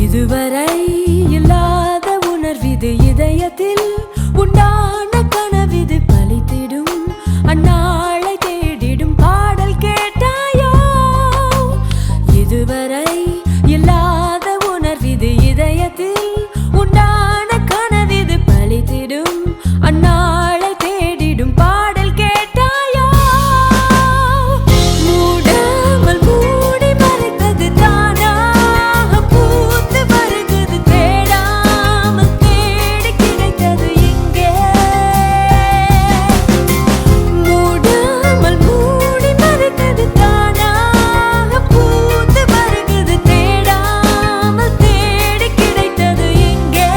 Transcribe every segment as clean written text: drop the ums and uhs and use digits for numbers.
இதுவரை இல்லாத உணர்விது இதயத்தில் உண்டான கனவிது பலித்திடும் அந்நாளை தேடிடும் பாடல் கேட்டாயோ. இதுவரை இல்லாத உணர்விது இதயத்தில் உண்டான கனவிது பலித்திடும் அந்நாளை தேடிடும் பாடல் கேட்டாயோ. மூடாமல் மூடி மறைத்தது தானாக பூத்து வருகிறது தேடாமல் தேடி கிடைத்தது இங்கே. மூடாமல் மூடி மறைத்தது தானாக பூத்து வருகிறது தேடாமல் தேடி கிடைத்தது இங்கே.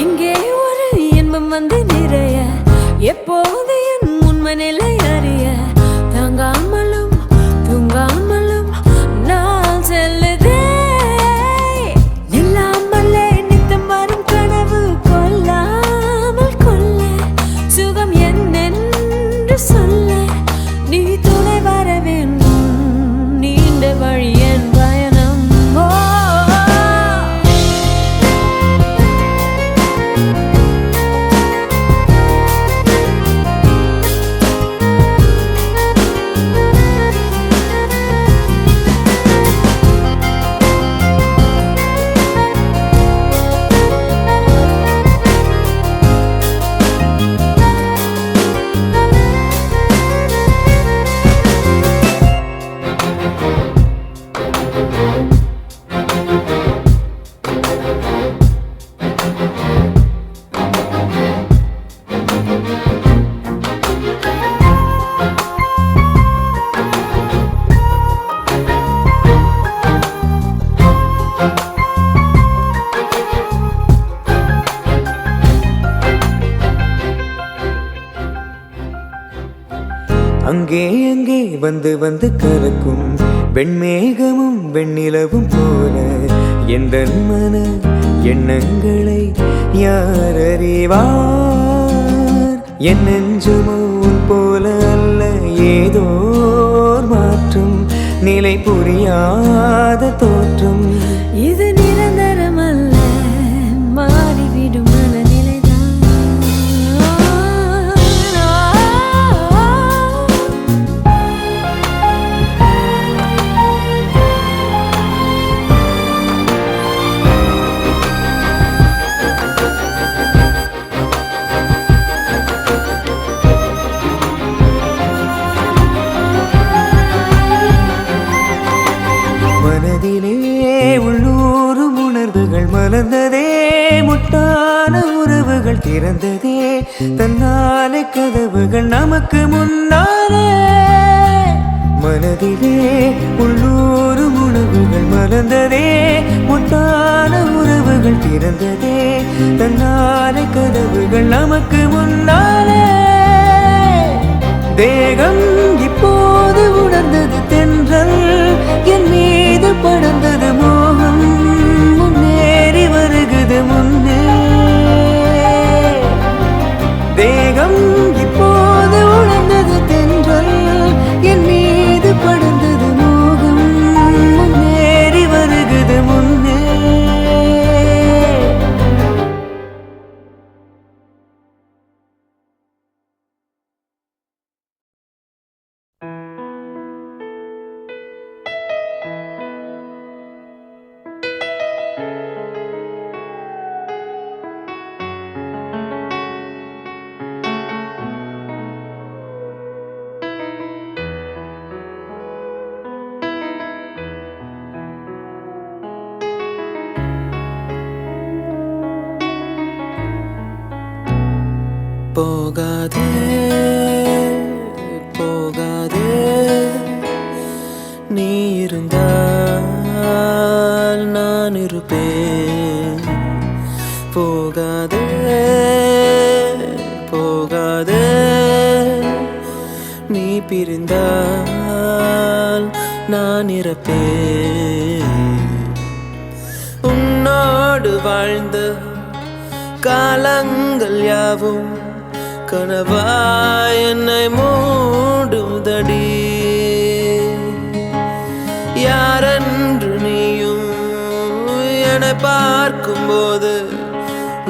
இங்கே ஒரு இன்பம் வந்து நிறைய எப்போது என் உண்மை நிலை அறிய தாங்காமலும் தூங்காமலும் நான் செல்லுதே. இல்லாமலே நித்தம் வரும் கனவு கொல்லாமல் கொல்ல சுகம் என்னென்று சொல்ல நீ துணை வர வேண்டும். நீண்ட வழி என் பயணம். ஓ அங்கே அங்கே வந்து வந்து கலக்கும் வெண்மேகமும் வெண்ணிலவும் போல எந்த மன எண்ணங்களை யார் அறிவார். என் நெஞ்சுமோ உன் போல அல்ல ஏதோ மாற்றம் நிலை புரியாத தோற்றம். இது நிரந்தரம் அல்ல மாறிவிடும் மனநிலைதான். மனதிலே உள்ளூரும் உணர்வுகள் மலர்ந்ததே முட்டான உறவுகள் திறந்ததே தன்னாலே கதவுகள் நமக்கு முன்னாலே. மனதிலே உள்ளூரும் உணர்வுகள் மலர்ந்ததே முட்டான உறவுகள் திறந்ததே தன்னாலே கதவுகள் நமக்கு முன்னாலே. தேகம் இப்போது உணர்ந்தது தென்றல் என் மீது படர்ந்தது மோகம் முன்னேறி வருகுது முன்னே. தேகம் இப்போது உணர்ந்தது தென்றல் என் மீது படர்ந்தது மோகம் முன்னேறி வருகுது முன்னே. போகாதே போகாதே நீ இருந்தால் நான் இருப்பேன். போகாதே போகாதே நீ பிரிந்தால் நான் இறப்பேன். உன்னோடு வாழ்ந்த காலங்கள் யாவும் கனவாய் என்னை மூடுதடி. யாரென்று நீயும் என்னை பார்க்கும்போது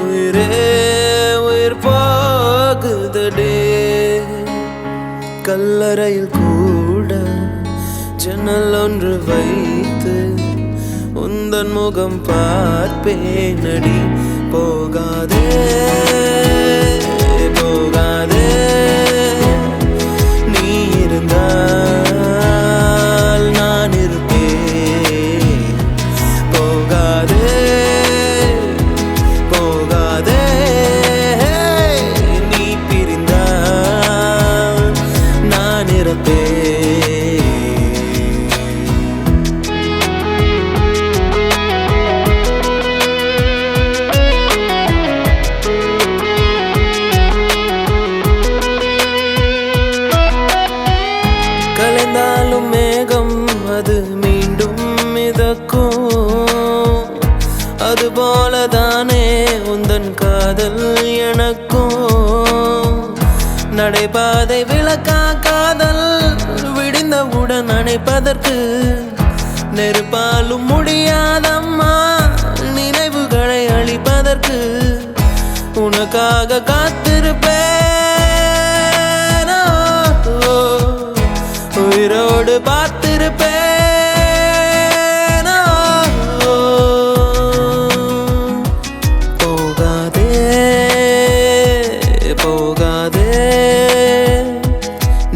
உயிரே உயிர் போகுதடி. கல்லறையில் கூட ஜன்னல் ஒன்று வைத்து உந்தன் முகம் பார்ப்பேனடி. போகாதே போகாதே நீ இருந்தால் நான் இருப்பேன். போகாதே போகாதே நீ பிரிந்தால் நான் இருப்பேன். கலைந்தாலும் மேகம் அது மீண்டும் மிதக்கும். அதுபோலதானே உந்தன் காதல் எனக்கும். நடைபாதை விளக்கா காதல் விடிந்தவுடன் அணைப்பதற்கு நெருப்பாலும் முடியாதம்மா நினைவுகளை அழிப்பதற்கு. உனக்காக காத்திருப்பேன், உயிரோடு பார்த்திருப்பேன். போகாதே போகாதே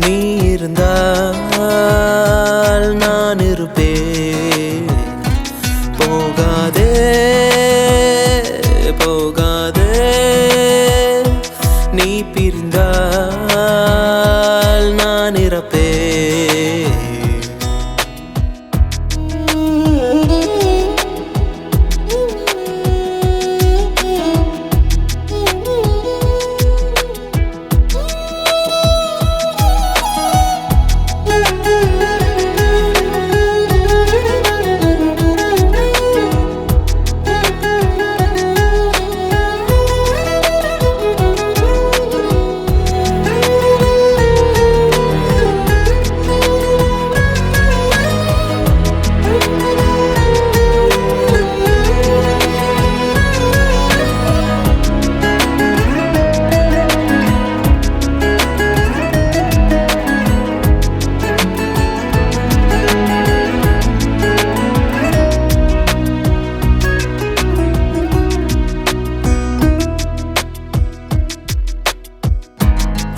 நீ இருந்தால் நான் இருப்பேன். போகாதே போகாதே நீ பிரிந்தால் நான் இறப்பேன்.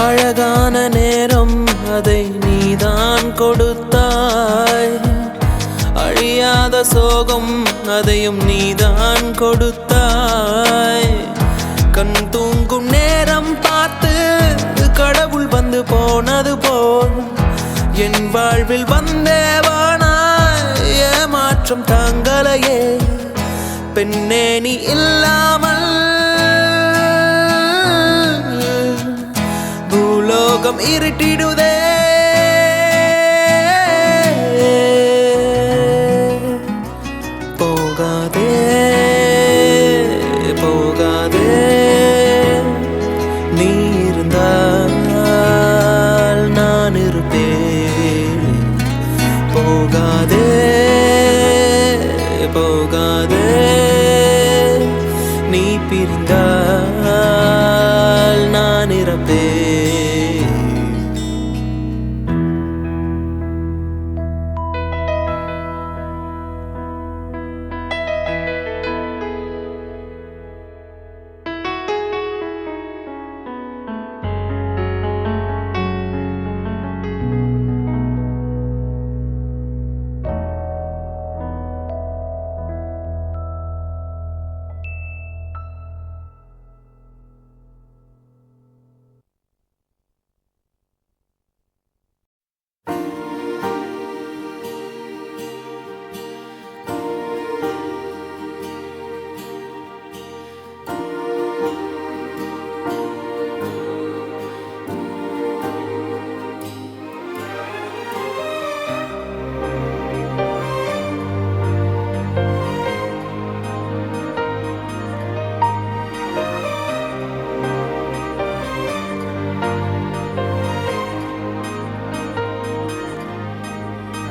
அழகான நேரம் அதை நீதான் கொடுத்தாய். அழியாத சோகம் அதையும் நீதான் கொடுத்தாய். கண் தூங்கும் நேரம் பார்த்து கடவுள் வந்து போனது போல் என் வாழ்வில் வந்தேவானாய். ஏமாற்றம் தாங்களையே பெண்ணே நீ இல்லாமல். பூலோகம் இருட்டிடுதே. போகாதே போகாதே நீ இருந்தால் நான் இருப்பேன். போகாதே போகாதே நீ பிரிந்தால் நான் இறப்பேன்.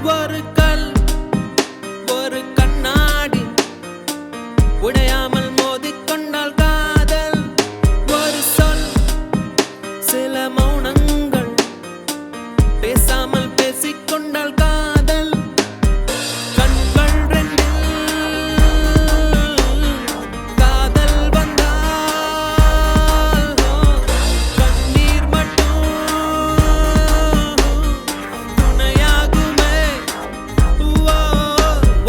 ஒரு கல் ஒரு கண்ணாடி உடையாமல் மோதிக்கொண்டால் காதல் ஒரு சொல் சில மௌனங்கள் பேசாமல் பேசிக்கொண்டால் காதல் கண்கள் ரெண்டில் காதல் வந்தால் கண்ணீர் மட்டும் துணையாகுமே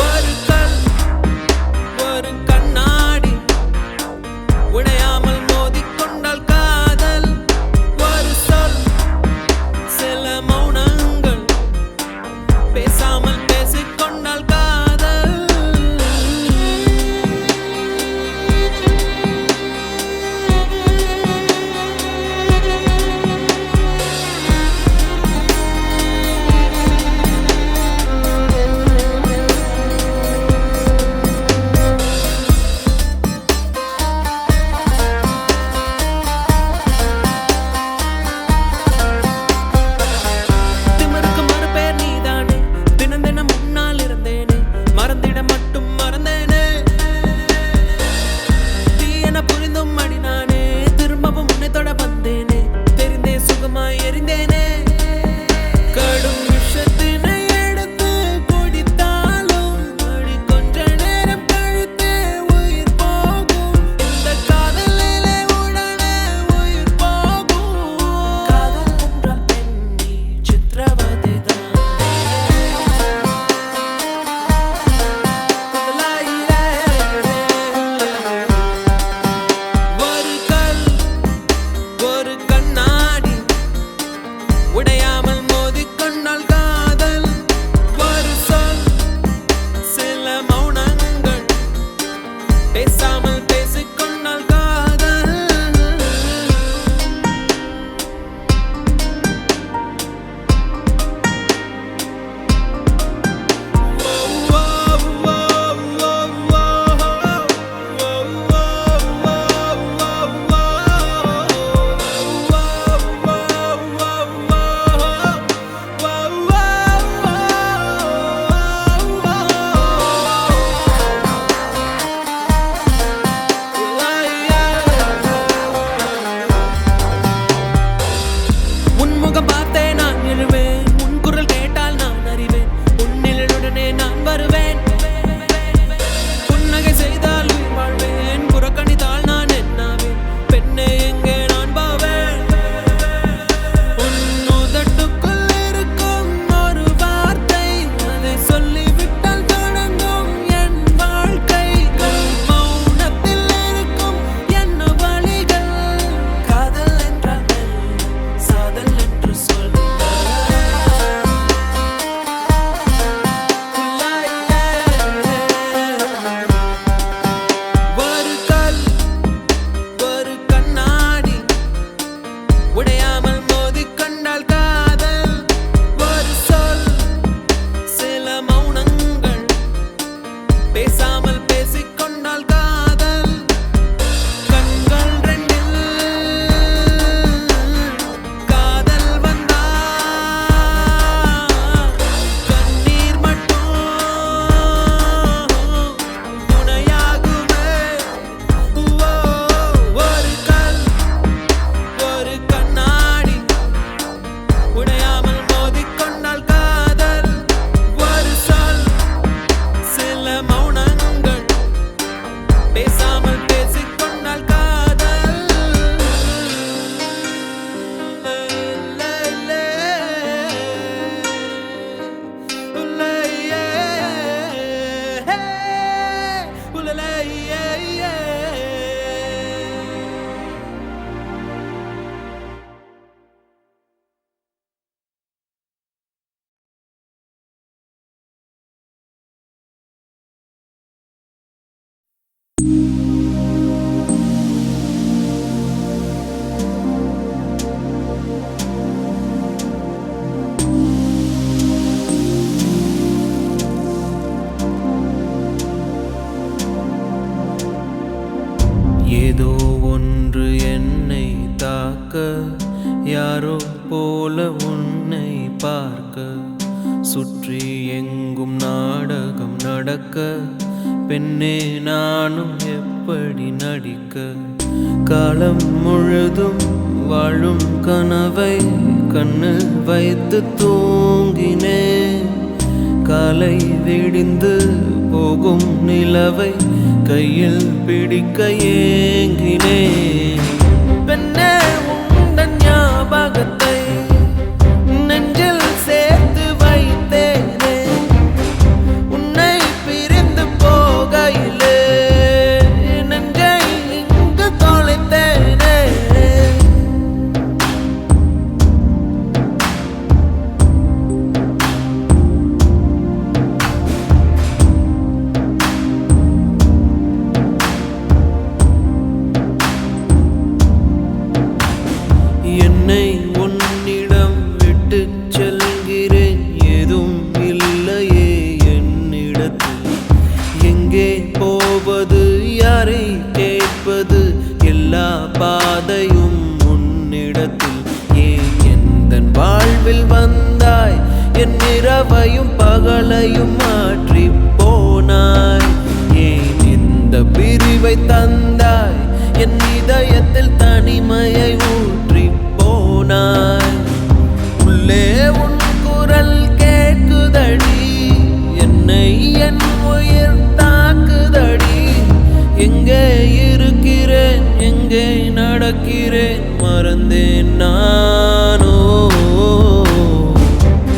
ஒரு கல் ஒரு கண்ணாடி உடையாமல் மோதிக்கொண்டால் காதல் ஒரு சொல் சில மௌனங்கள் பேசாமல் பேசிக்கொண்டால் காதல் திமிருக்கு மறுபேர் நீதானே தினம் தினம் முன்னால் இருந்தேனே மறந்திட மட்டும் மறந்தேனே நீ என புரிந்தும் அடி நானே திரும்பவும் உன்னை தொட வந்தேனே தெரிந்தே சுகமாய் எரிந்தேனே கடும் விஷத்தினை எடுத்து குடித்தாலும் அடி கொஞ்ச நேரம் கழித்தே உயிர் போகும் இந்த காதலிலே உடனே உயிர் போகும் காதல் என்ற பெண்ணி சித்திரவதைதான் ஒரு கல் ஒரு கண்ணாடி உடையாமல் மோதிக்கொண்டால் காதல் ஒரு சொல் சில மௌனங்கள் பேசாமல் பேசிக்கொண்டால் காதல் உன்முகம் பார்த்தே நான் எழுவேன் உன் குரல் கேட்டால் நான் அறிவேன் உன்னிலுடனே நான் வருவேன் புன்னகை செய்தால் உயிர் வாழ்வேன் புறக்கணித்தால் நான் என்னாவேன் பெண்ணே எங்கே நான் போவேன் உன் உதட்டுக்குள் இருக்கும் ஒரு வார்த்தை அதை சொல்லிவிட்டால் தொடங்கும் என் வாழ்க்கை மௌனத்தில் இருக்கும் என்ன வழிகள் காதல் என்றால் சாதல் என்று சொல்ல ஒரு கல் ஒரு கண்ணாடி உடையாமல் மோதிக்கொண்டால் காதல் ஒரு சொல் சில மௌனங்கள் பேசாமல் பேசிக்கொண்டால் காதல் கண்கள் ரெண்டில் காதல் வந்தால் கண்ணீர் மட்டும் துணையாகுமே ஒரு கல் ஒரு கண்ணாடி உடையாமல் மோதிக்கொண்டால் காதல் ஒரு சொல் சில மௌனங்கள் பேசாமல் பேசிக்கொண்டால் காதல் ஏதோ ஒன்று என்னை தாக்க யாரோ போல உன்னை பார்க்க சுற்றி எங்கும் நாடகம் நடக்க பெண்ணே நானும் எப்படி நடிக்க காலம் முழுதும் வாழும் கனவை கண்ணில் வைத்து தூங்கினேன் காலை விடிந்து போகும் நிலவை கையில் பிடிக்க ஏங்கினேன் பெண்ணே உந்தன் ஞாபகத்தை நெஞ்சில் சேர்த்து வைத்தேனே உன்னை பிரிந்து போகையிலே நெஞ்சை இங்கு தொலைத்தேனே என்னை உன்னிடம் விட்டு செல்கிறேன் ஏதும் இல்லையே என்னிடத்தில் எங்கே போவது யாரை கேட்பது எல்லா பாதையும் உன்னிடத்தில் ஏன் எந்தன் வாழ்வில் வந்தாய் என் இரவையும் பகலையும் மாற்றி போனாய் ஏன் இந்த பிரிவை தந்தாய் என் இதயத்தில் தனிமையை ஊற்றி போனாய் உள்ளே உன் குரல் கேட்குதடி என்னை என் உயிர் தாக்குதடி எங்கே இருக்கிறேன் எங்கே நடக்கிறேன் மறந்தேன் நானோ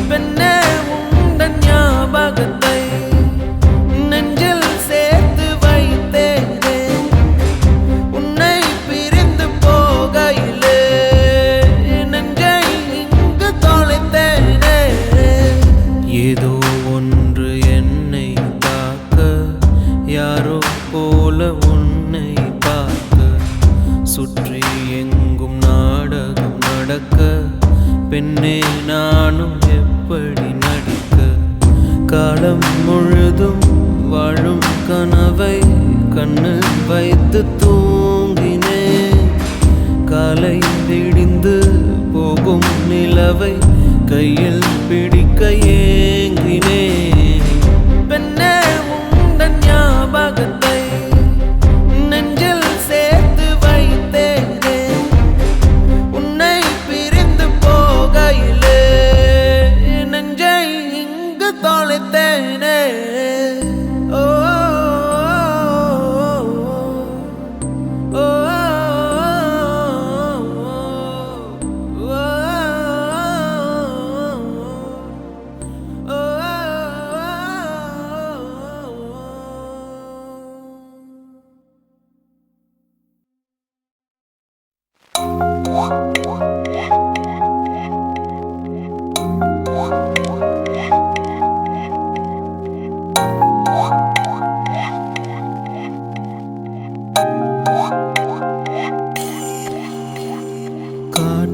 பெண்ணே உந்தன் ஞாபகத்தை நெஞ்சில் சேர்த்து வைத்தேனே உன்னை பிரிந்து போகையிலே நெஞ்சை இங்கு தொலைத்தேனே ஏதோ ஒன்று என்னை தாக்க யாரோ போல உன்னை பார்க்க சுற்றி எங்கும் நாடகம் நடக்க பெண்ணே நானும் எப்படி நடிக்க காலம் முழுதும் வாழும் கனவை கண்ணில் வைத்து தூங்கினேன் காலை விடிந்து போகும் நிலவை கையில் பிடிக்க ஏங்கினேன் பெண்ணே உந்தன் ஞாபகத்தை நெஞ்சில் சேர்த்து வைத்தேனே உன்னை பிரிந்து போகையிலே நெஞ்சை இங்கு தொலைத்தேனே ஓ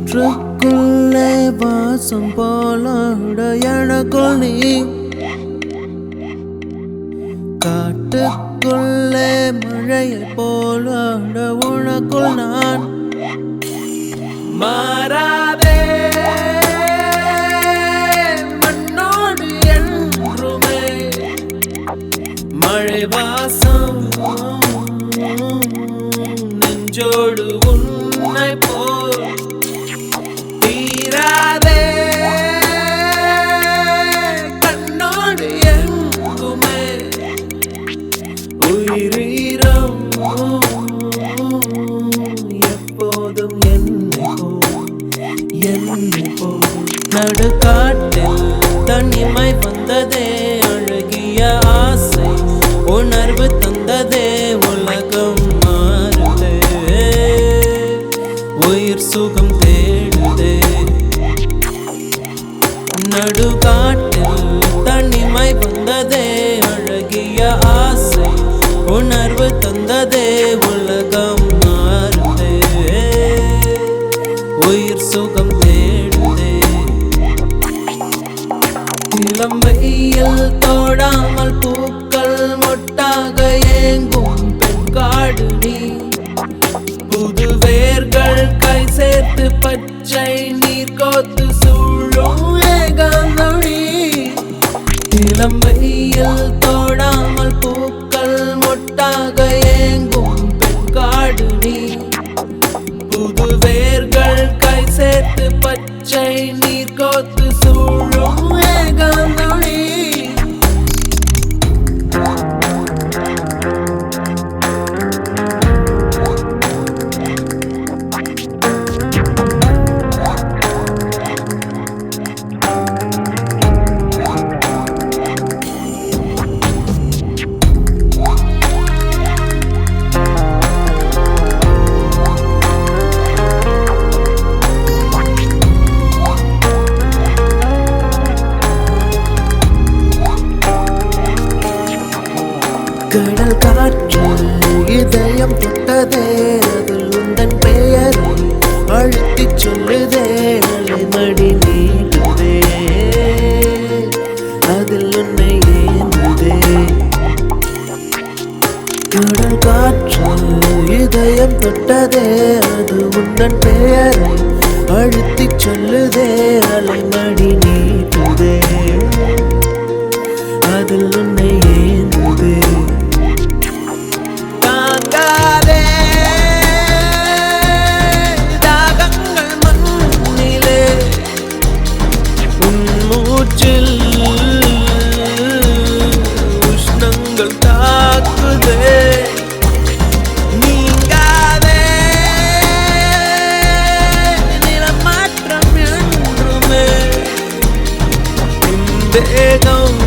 காற்றுக்குள்ளே வாசம் போலாட எனக்குள் நீ காட்டுக்குள்ளே மழையை போலாட உனக்குள் நான் மாறாதே மண்ணோடு என்றுமே மழை வாசம் நெஞ்சோடு உன்னை போல் தீராதே கண்ணோடு எங்குமே உயிரீரம் எப்போதும் என்னை போல் நடுக்காட்டில் தனிமை வந்ததே அழகிய ஆசை உணர்வு தந்ததே உலகம் மாறுதே உயிர் சுகம் தேடுதே நடுக்காட்டில் தனிமை வந்ததே அழகிய ஆசை உணர்வு தந்ததே உலகம் மாறுதே உயிர் சுகம் தேடுதே இளம் வெயில் தோடாமல் பூக்கள் மொட்டாக ஏங்கும் பெண்காடு நீ புது வேர்கள் கை சேர்த்து பச்சை நீர் கோத்து சூழும் ஏகாந்தொழி கடல் காற்று இதயம் தொட்டதே அதில் உந்தன் பெயரை அழுத்திச் சொல்லுதே அலைமடி நீட்டுதே அதில் உன்னை ஏந்துதே கடல் காற்று இதயம் தொட்டதே அது உந்தன் பெயரை அழுத்திச் சொல்லுதே அலைமடி நீட்டுதே அதில் உன்னை ஏந்துதே தாங்காதே தாகங்கள் மண்ணிலே உன் மூச்சில் உஷ்ணங்கள் தாக்குதே நீங்காதே நிலமாற்றம் என்றுமே தேகம்